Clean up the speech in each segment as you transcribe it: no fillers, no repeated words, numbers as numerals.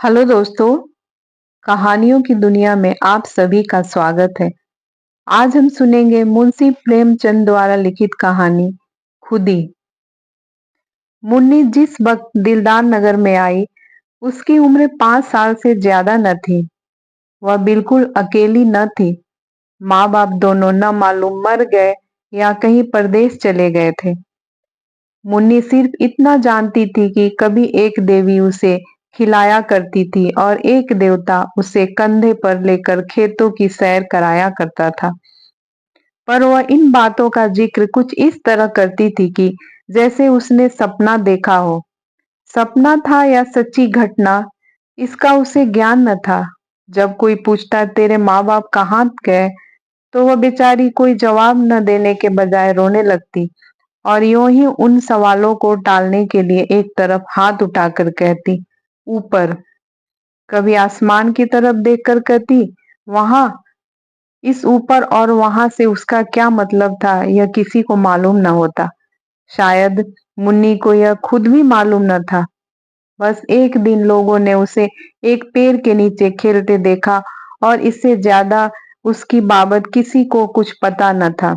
Hello दोस्तों, कहानियों की दुनिया में आप सभी का स्वागत है। आज हम सुनेंगे मुंशी प्रेमचंद द्वारा लिखित कहानी खुदी। मुन्नी जिस वक्त दिलदार नगर में आई, उसकी उम्र 5 साल से ज्यादा न थी। वह बिल्कुल अकेली न थी। माँ बाप दोनों न मालूम मर गए या कहीं परदेश चले गए थे। मुन्नी सिर्फ इतना जानती थी कि कभी एक देवी उसे खिलाया करती थी और एक देवता उसे कंधे पर लेकर खेतों की सैर कराया करता था। पर वह इन बातों का जिक्र कुछ इस तरह करती थी कि जैसे उसने सपना देखा हो। सपना था या सच्ची घटना, इसका उसे ज्ञान न था। जब कोई पूछता तेरे माँ बाप कहाँ गए, तो वह बेचारी कोई जवाब न देने के बजाय रोने लगती और यूं ही उन सवालों को टालने के लिए एक तरफ हाथ उठाकर कहती, ऊपर। कभी आसमान की तरफ देखकर कहती, वहां। इस ऊपर और वहां से उसका क्या मतलब था, यह किसी को मालूम न होता। शायद मुन्नी को यह खुद भी मालूम न था। बस एक दिन लोगों ने उसे एक पेड़ के नीचे खेलते देखा और इससे ज्यादा उसकी बाबत किसी को कुछ पता न था।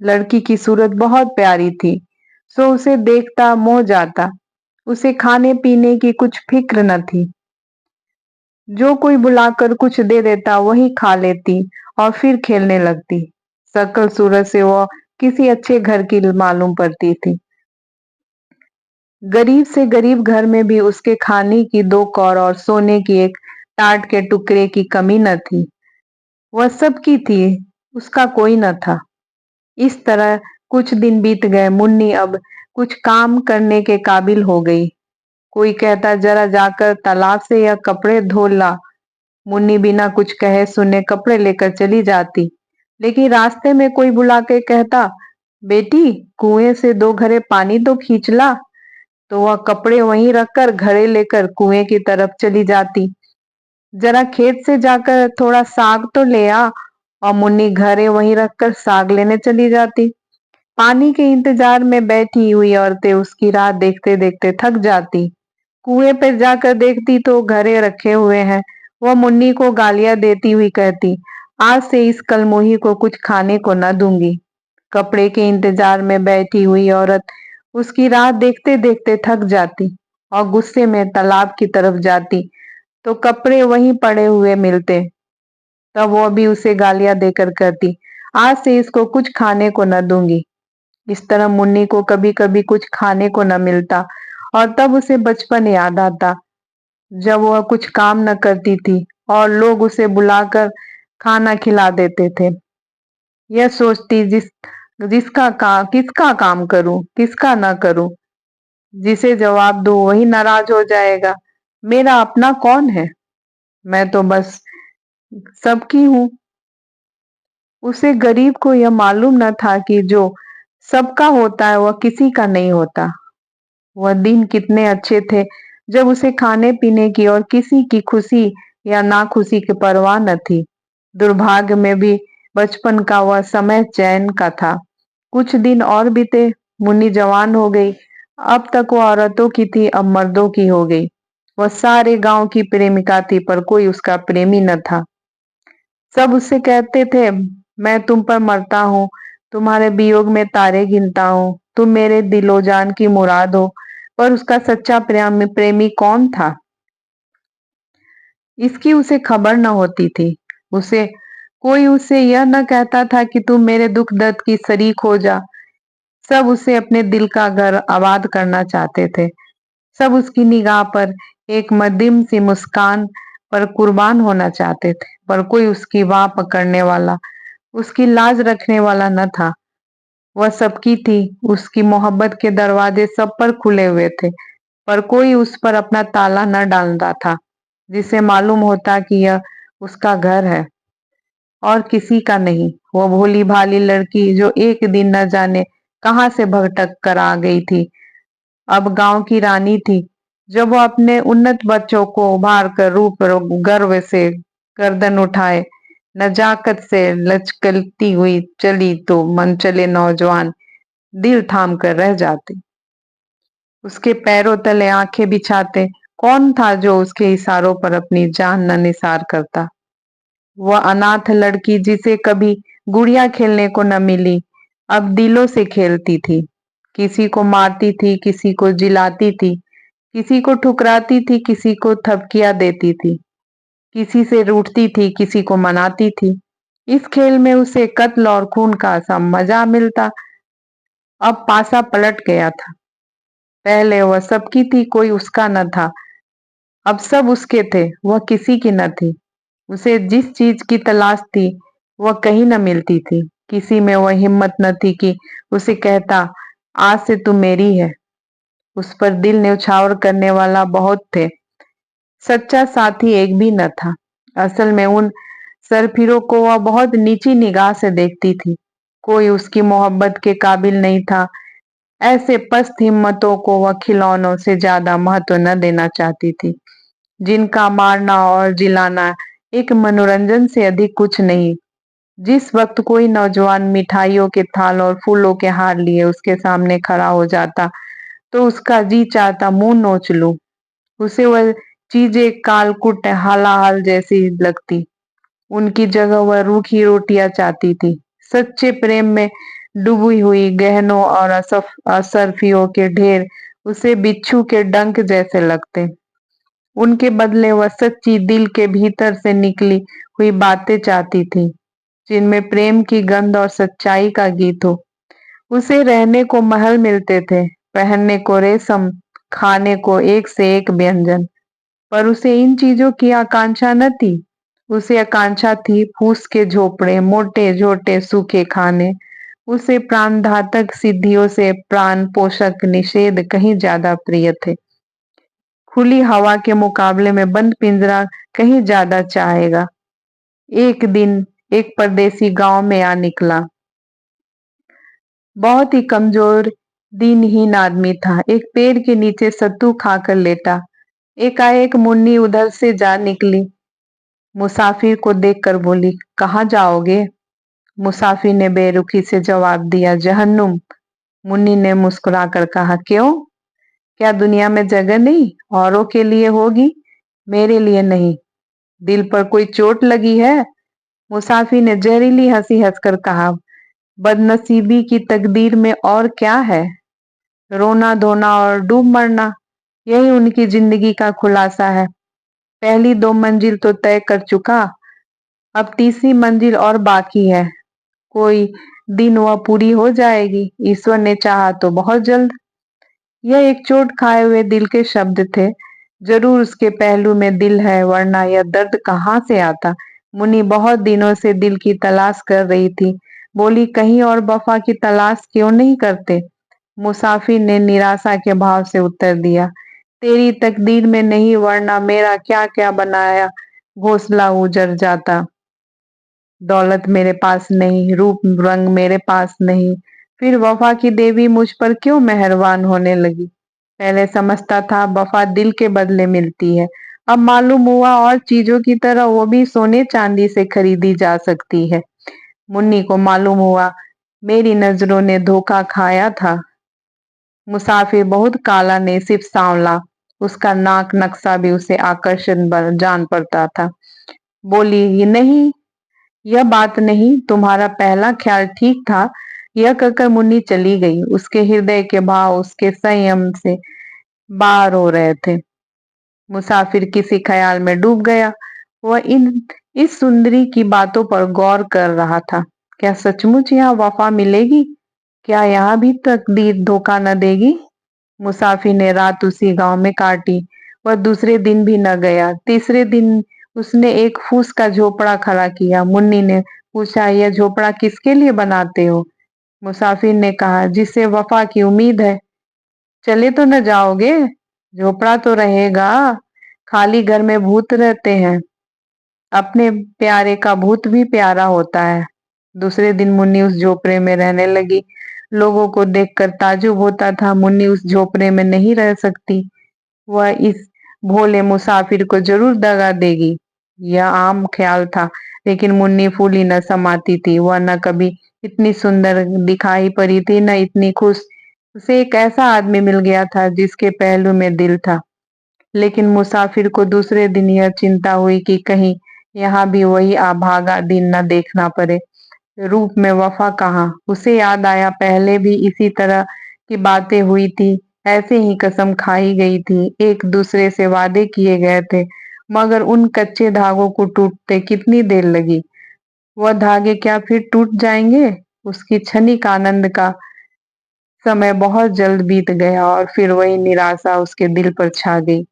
लड़की की सूरत बहुत प्यारी थी, सो उसे देखता मोह जाता। उसे खाने पीने की कुछ फिक्र न थी। जो कोई बुलाकर कुछ दे देता वही खा लेती और फिर खेलने लगती। सकल सूरत से वह किसी अच्छे घर की मालूम पड़ती थी। गरीब से गरीब घर में भी उसके खाने की 2 कौर और सोने की एक टाट के टुकड़े की कमी न थी। वह सबकी थी, उसका कोई न था। इस तरह कुछ दिन बीत गए। मुन्नी अब कुछ काम करने के काबिल हो गई। कोई कहता जरा जाकर तालाब से या कपड़े धो ला। मुन्नी बिना कुछ कहे सुने कपड़े लेकर चली जाती। लेकिन रास्ते में कोई बुला के कहता, बेटी कुएं से 2 घड़े पानी तो खींच ला। तो वह कपड़े वहीं रखकर घड़े लेकर कुएं की तरफ चली जाती। जरा खेत से जाकर थोड़ा साग तो ले आ। और मुन्नी घड़े वहीं रखकर साग लेने चली जाती। पानी के इंतजार में बैठी हुई औरतें उसकी राह देखते देखते थक जाती। कुएं पर जाकर देखती तो घड़े रखे हुए हैं। वह मुन्नी को गालियां देती हुई कहती, आज से इस कलमोही को कुछ खाने को न दूंगी। कपड़े के इंतजार में बैठी हुई औरत उसकी राह देखते देखते थक जाती और गुस्से में तालाब की तरफ जाती तो कपड़े वहीं पड़े हुए मिलते। तब वो भी उसे गालियां देकर कहती, आज से इसको कुछ खाने को न दूंगी। इस तरह मुन्नी को कभी कभी कुछ खाने को न मिलता और तब उसे बचपन याद आता, जब वह कुछ काम न करती थी और लोग उसे बुलाकर खाना खिला देते थे। यह सोचती जिसका काम किसका काम करूं, किसका ना करूं। जिसे जवाब दूं वही नाराज हो जाएगा। मेरा अपना कौन है, मैं तो बस सबकी हूं। उसे गरीब को यह मालूम न था कि जो सबका होता है वह किसी का नहीं होता। वह दिन कितने अच्छे थे जब उसे खाने पीने की और किसी की खुशी या नाखुशी की परवाह न थी। दुर्भाग्य में भी बचपन का वह समय चैन का था। कुछ दिन और बीते। मुन्नी जवान हो गई। अब तक वह औरतों की थी, अब मर्दों की हो गई। वह सारे गांव की प्रेमिका थी, पर कोई उसका प्रेमी न था। सब उससे कहते थे, मैं तुम पर मरता हूँ, तुम्हारे वियोग में तारे गिनता हूँ, तुम मेरे दिलो जान की मुराद हो। पर उसका सच्चा प्रेमी कौन था, इसकी उसे खबर न होती थी। उसे कोई उसे यह न कहता था कि तुम मेरे दुख दर्द की शरीक हो जा। सब उसे अपने दिल का घर आबाद करना चाहते थे। सब उसकी निगाह पर एक मध्यम सी मुस्कान पर कुर्बान होना चाहते थे, पर कोई उसकी बाह पकड़ने वाला, उसकी लाज रखने वाला न था। वह सबकी थी, उसकी मोहब्बत के दरवाजे सब पर खुले हुए थे, पर कोई उस पर अपना ताला न डालता था, जिसे मालूम होता कि यह उसका घर है और किसी का नहीं। वो भोली भाली लड़की जो एक दिन न जाने कहां से भटक कर आ गई थी, अब गांव की रानी थी। जब वो अपने उन्नत बच्चों को उभार कर रूप गर्व से गर्दन उठाए, नजाकत से लचकती हुई चली तो मन चले नौजवान दिल थाम कर रह जाते। उसके पैरों तले आंखें बिछाते कौन था जो उसके इशारों पर अपनी जान न निसार करता? वह अनाथ लड़की जिसे कभी गुड़िया खेलने को न मिली, अब दिलों से खेलती थी। किसी को मारती थी, किसी को जिलाती थी, किसी को ठुकराती थी, किसी को थपकियां देती थी, किसी से रूठती थी, किसी को मनाती थी। इस खेल में उसे कत्ल और खून का सा मजा मिलता। अब पासा पलट गया था। पहले वह सबकी थी, कोई उसका न था। अब सब उसके थे, वह किसी की न थी। उसे जिस चीज की तलाश थी वह कहीं न मिलती थी। किसी में वह हिम्मत न थी कि उसे कहता, आज से तू मेरी है। उस पर दिल न्यौछावर करने वाला बहुत थे, सच्चा साथी एक भी न था। असल में उन सरफिरों को वह बहुत नीची निगाह से देखती थी। कोई उसकी मोहब्बत के काबिल नहीं था। ऐसे पस्त हिम्मतों को वह खिलौनों से ज्यादा महत्व न देना चाहती थी, जिनका मारना और जिलाना एक मनोरंजन से अधिक कुछ नहीं। जिस वक्त कोई नौजवान मिठाइयों के थाल और फूलों के हार लिए उसके सामने खड़ा हो जाता, तो उसका जी चाहता मुंह नोच लूं। उसे वह चीजें कालकुट हालाहाल जैसी लगती। उनकी जगह वह रूखी रोटियां चाहती थी। सच्चे प्रेम में डूबी हुई गहनों और असरफियों के ढेर उसे बिच्छू के डंक जैसे लगते। उनके बदले वह सच्ची दिल के भीतर से निकली हुई बातें चाहती थी, जिनमें प्रेम की गंध और सच्चाई का गीत हो। उसे रहने को महल मिलते थे, पहनने को रेशम, खाने को एक से एक व्यंजन, पर उसे इन चीजों की आकांक्षा न थी। उसे आकांक्षा थी फूस के झोपड़े, मोटे झोटे सूखे खाने। उसे प्राणघातक सिद्धियों से प्राण पोषक निषेध कहीं ज्यादा प्रिय थे। खुली हवा के मुकाबले में बंद पिंजरा कहीं ज्यादा चाहेगा। एक दिन एक परदेसी गांव में आ निकला। बहुत ही कमजोर दिनहीन आदमी था। एक पेड़ के नीचे सत्तू खाकर लेटा। एकाएक मुन्नी उधर से जा निकली। मुसाफिर को देखकर बोली, कहाँ जाओगे? मुसाफिर ने बेरुखी से जवाब दिया, जहन्नुम। मुन्नी ने मुस्कुराकर कहा, क्यों? क्या दुनिया में जगह नहीं? औरों के लिए होगी, मेरे लिए नहीं। दिल पर कोई चोट लगी है? मुसाफिर ने जहरीली हंसी हंसकर कहा, बदनसीबी की तकदीर में और क्या है? रोना धोना और डूब मरना, यही उनकी जिंदगी का खुलासा है। पहली दो मंजिल तो तय कर चुका, अब तीसरी मंजिल और बाकी है। कोई दिन वह पूरी हो जाएगी, ईश्वर ने चाहा तो बहुत जल्द। यह एक चोट खाए हुए दिल के शब्द थे। जरूर उसके पहलू में दिल है, वरना यह दर्द कहाँ से आता। मुन्नी बहुत दिनों से दिल की तलाश कर रही थी। बोली, कहीं और वफा की तलाश क्यों नहीं करते? मुसाफिर ने निराशा के भाव से उत्तर दिया, तेरी तकदीर में नहीं, वरना मेरा क्या क्या बनाया घोंसला उजड़ जाता। दौलत मेरे पास नहीं, रूप रंग मेरे पास नहीं, फिर वफा की देवी मुझ पर क्यों मेहरबान होने लगी? पहले समझता था वफा दिल के बदले मिलती है, अब मालूम हुआ और चीजों की तरह वो भी सोने चांदी से खरीदी जा सकती है। मुन्नी को मालूम हुआ मेरी नजरों ने धोखा खाया था। मुसाफिर बहुत काला नहीं, सिर्फ सांवला। उसका नाक नक्शा भी उसे आकर्षण जान पड़ता था। बोली, ये नहीं, यह बात नहीं, तुम्हारा पहला ख्याल ठीक था। यह कहकर मुन्नी चली गई। उसके हृदय के भाव उसके संयम से बाहर हो रहे थे। मुसाफिर किसी ख्याल में डूब गया। वह इन इस सुंदरी की बातों पर गौर कर रहा था। क्या सचमुच यहाँ वफा मिलेगी? क्या यहाँ भी तकदीर धोखा न देगी? मुसाफिर ने रात उसी गांव में काटी। वह दूसरे दिन भी न गया। तीसरे दिन उसने एक फूस का झोपड़ा खड़ा किया। मुन्नी ने पूछा, यह झोपड़ा किसके लिए बनाते हो? मुसाफिर ने कहा, जिसे वफा की उम्मीद है। चले तो न जाओगे? झोपड़ा तो रहेगा। खाली घर में भूत रहते हैं, अपने प्यारे का भूत भी प्यारा होता है। दूसरे दिन मुन्नी उस झोपड़े में रहने लगी। लोगों को देखकर ताज्जुब होता था, मुन्नी उस झोपड़े में नहीं रह सकती। वह इस भोले मुसाफिर को जरूर दगा देगी, यह आम ख्याल था। लेकिन मुन्नी फूली न समाती थी। वह न कभी इतनी सुंदर दिखाई पड़ी थी, न इतनी खुश। उसे एक ऐसा आदमी मिल गया था जिसके पहलू में दिल था। लेकिन मुसाफिर को दूसरे दिन यह चिंता हुई कि कहीं यहाँ भी वही अभागा दिन न देखना पड़े। रूप में वफा कहाँ? उसे याद आया पहले भी इसी तरह की बातें हुई थी, ऐसे ही कसम खाई गई थी, एक दूसरे से वादे किए गए थे, मगर उन कच्चे धागों को टूटते कितनी देर लगी। वह धागे क्या फिर टूट जाएंगे? उसकी क्षणिक आनंद का समय बहुत जल्द बीत गया और फिर वही निराशा उसके दिल पर छा गई।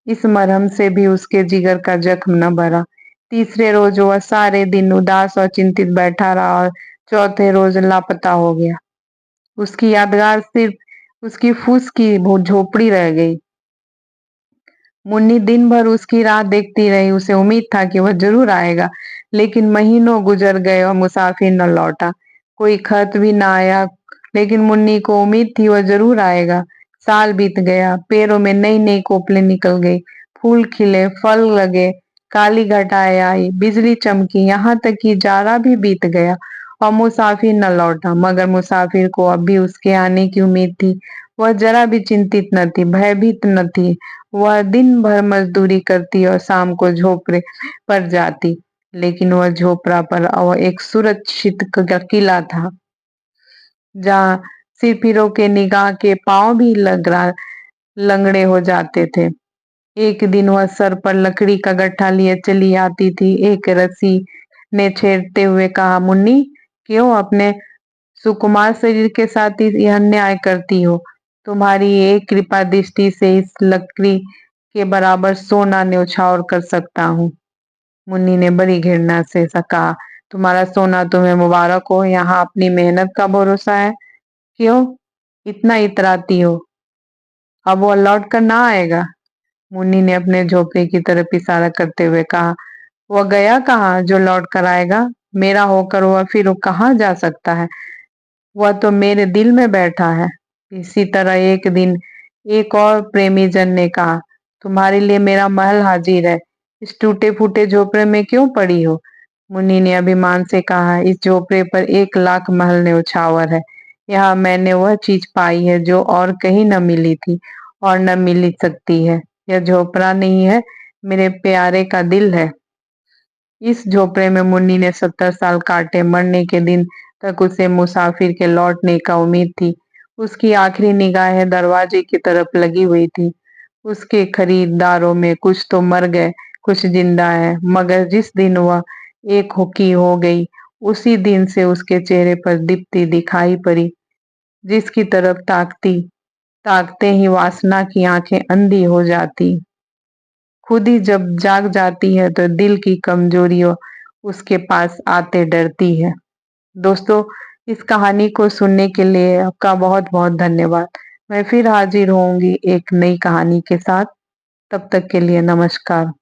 इस मरहम से भी उसके जिगर का जख्म न भरा। तीसरे रोज वह सारे दिन उदास और चिंतित बैठा रहा और चौथे रोज लापता हो गया। उसकी यादगार सिर्फ उसकी फूस की झोपड़ी रह गई। मुन्नी दिन भर उसकी राह देखती रही। उसे उम्मीद था कि वह जरूर आएगा, लेकिन महीनों गुजर गए और मुसाफिर न लौटा। कोई खत भी न आया, लेकिन मुन्नी को उम्मीद थी वह जरूर आएगा। साल बीत गया, पेड़ों में नई नई कोपलें निकल गई, फूल खिले, फल लगे, काली घटाएं आई, बिजली चमकी, यहाँ तक कि जाड़ा भी बीत गया और मुसाफिर न लौटा। मगर मुसाफिर को अब भी उसके आने की उम्मीद थी। वह जरा भी चिंतित न थी, भयभीत न थी। वह दिन भर मजदूरी करती और शाम को झोपड़े पर जाती, लेकिन वह झोपड़ा पर वह एक सुरक्षित किला था, जहाँ सिरफिरों के निगाह के पांव भी लंगड़े हो जाते थे। एक दिन वह सर पर लकड़ी का गट्ठा लिए चली आती थी। एक रस्सी ने छेड़ते हुए कहा, मुन्नी, क्यों अपने सुकुमार शरीर के साथ यह अन्याय करती हो? तुम्हारी एक कृपा दृष्टि से इस लकड़ी के बराबर सोना न्यौछावर कर सकता हूँ। मुन्नी ने बड़ी घृणा से कहा, तुम्हारा सोना तुम्हें मुबारक हो, यहाँ अपनी मेहनत का भरोसा है। क्यों इतना इतराती हो? अब वो लौट कर ना आएगा? मुन्नी ने अपने झोपड़े की तरफ इशारा करते हुए कहा, वह गया कहाँ जो लौट कर आएगा? मेरा होकर वह फिर कहाँ जा सकता है? वह तो मेरे दिल में बैठा है। इसी तरह एक दिन एक और प्रेमी जन ने कहा, तुम्हारे लिए मेरा महल हाजिर है, इस टूटे फूटे झोपड़े में क्यों पड़ी हो? मुन्नी ने अभिमान से कहा, इस झोपड़े पर 1 लाख महल न्यौछावर है। यहाँ मैंने वह चीज पाई है जो और कहीं न मिली थी और न मिल सकती है। यह झोपड़ा नहीं है, मेरे प्यारे का दिल है। इस झोपड़े में मुन्नी ने 70 साल काटे। मरने के दिन तक उसे मुसाफिर के लौटने का उम्मीद थी। उसकी आखिरी निगाहें दरवाजे की तरफ लगी हुई थी। उसके खरीदारों में कुछ तो मर गए, कुछ जिंदा है, मगर जिस दिन वह एक हुकी हो गई, उसी दिन से उसके चेहरे पर दीप्ति दिखाई पड़ी, जिसकी तरफ ताकती ताकते ही वासना की आंखें अंधी हो जाती। खुद ही जब जाग जाती है तो दिल की कमजोरियों उसके पास आते डरती है। दोस्तों, इस कहानी को सुनने के लिए आपका बहुत बहुत धन्यवाद। मैं फिर हाजिर होंगी एक नई कहानी के साथ। तब तक के लिए नमस्कार।